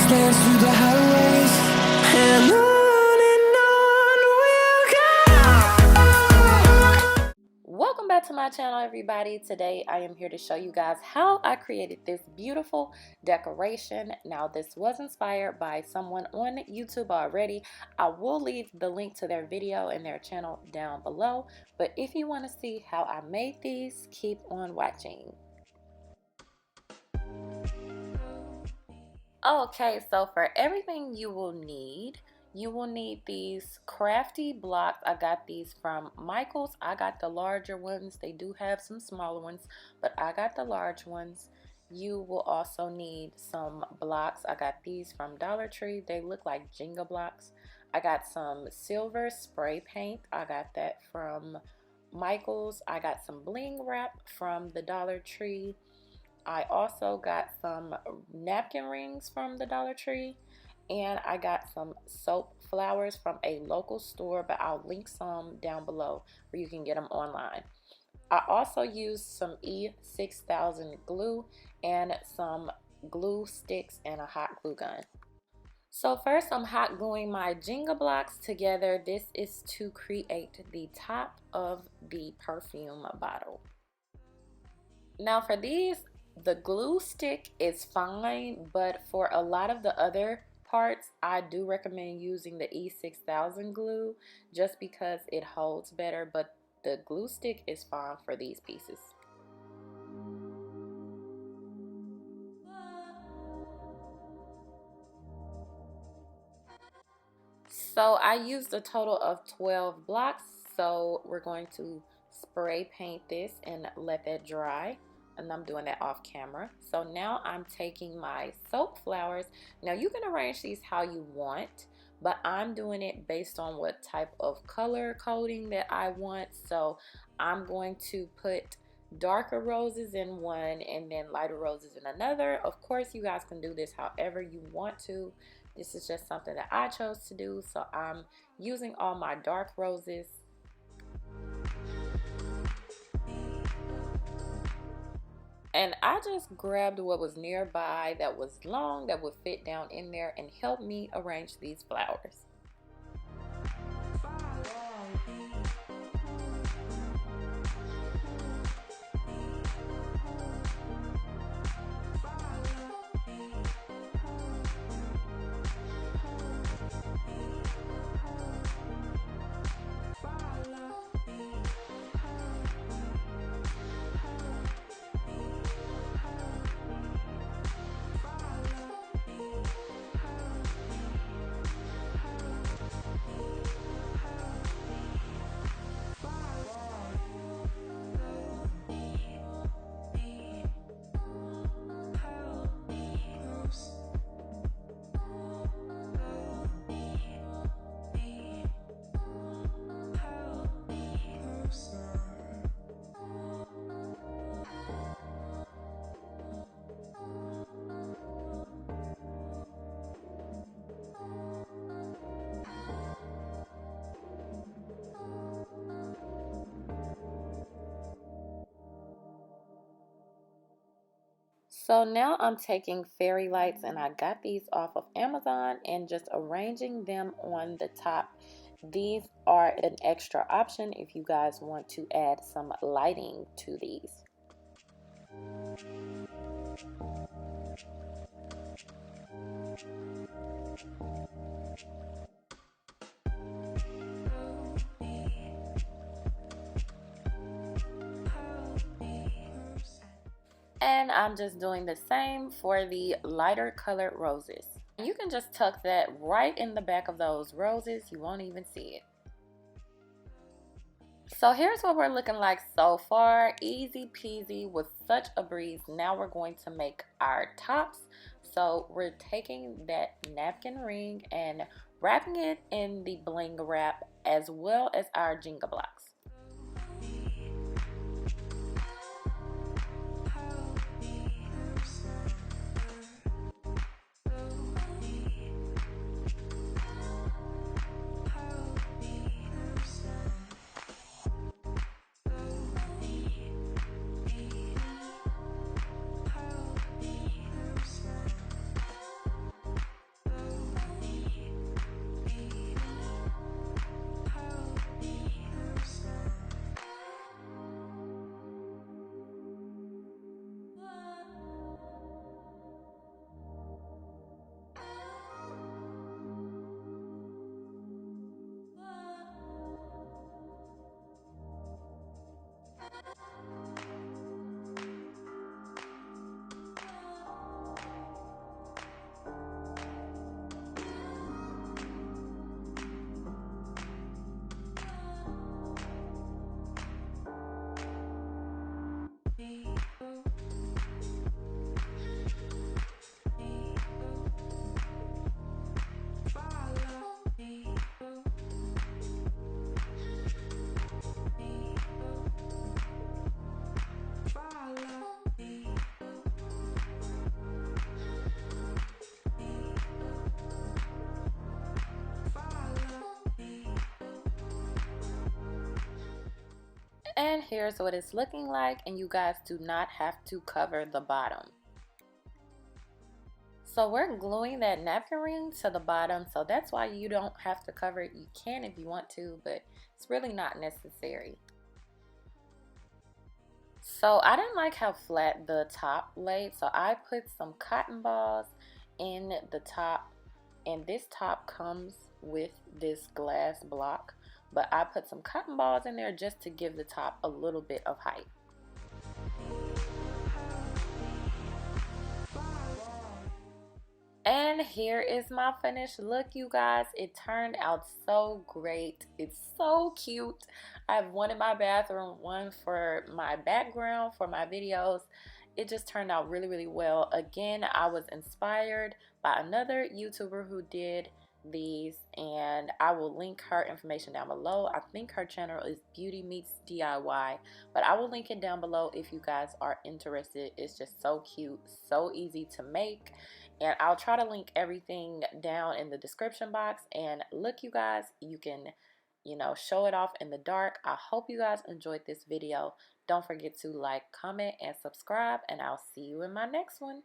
dance through the highways, and on we'll go. Welcome back to my channel, everybody. Today I am here to show you guys how I created this beautiful decoration. Now, this was inspired by someone on YouTube already. I will leave the link to their video and their channel down below, but if you want to see how I made these, keep on watching. Okay, so for everything you will need these crafty blocks. I got these from Michael's. I got the larger ones. They do have some smaller ones, but I got the large ones. You will also need some blocks. I got these from Dollar Tree. They look like Jenga blocks. I got some silver spray paint. I got that from Michael's. I got some bling wrap from the Dollar Tree. I also got some napkin rings from the Dollar Tree, and I got some soap flowers from a local store, but I'll link some down below where you can get them online. I also used some E6000 glue and some glue sticks and a hot glue gun. So first I'm hot gluing my Jenga blocks together. This is to create the top of the perfume bottle. Now for these, the glue stick is fine, but for a lot of the other parts, I do recommend using the E6000 glue just because it holds better, but the glue stick is fine for these pieces. So I used a total of 12 blocks, so we're going to spray paint this and let that dry. And I'm doing that off camera. So now I'm taking my soap flowers. Now you can arrange these how you want, but I'm doing it based on what type of color coding that I want. So I'm going to put darker roses in one and then lighter roses in another. Of course, you guys can do this however you want to. This is just something that I chose to do. So I'm using all my dark roses. And I just grabbed what was nearby that was long, that would fit down in there and help me arrange these flowers. So now I'm taking fairy lights, and I got these off of Amazon, and just arranging them on the top. These are an extra option if you guys want to add some lighting to these. And I'm just doing the same for the lighter colored roses. You can just tuck that right in the back of those roses. You won't even see it. So here's what we're looking like so far. Easy peasy with such a breeze. Now we're going to make our tops. So we're taking that napkin ring and wrapping it in the bling wrap as well as our Jenga blocks. And here's what it's looking like, and you guys do not have to cover the bottom. So we're gluing that napkin ring to the bottom, so that's why you don't have to cover it. You can if you want to, but it's really not necessary. So I didn't like how flat the top laid, so I put some cotton balls in the top, and this top comes with this glass block, but I put some cotton balls in there just to give the top a little bit of height. And here is my finished look, you guys. It turned out so great. It's so cute. I have one in my bathroom, one for my background for my videos. It just turned out really, really well. Again, I was inspired by another YouTuber who did these, and I will link her information down below. I think her channel is Beauty Meets DIY, but I will link it down below if you guys are interested. It's just so cute, so easy to make, and I'll try to link everything down in the description box. And look, you guys, you can, show it off in the dark. I hope you guys enjoyed this video. Don't forget to like, comment, and subscribe, and I'll see you in my next one.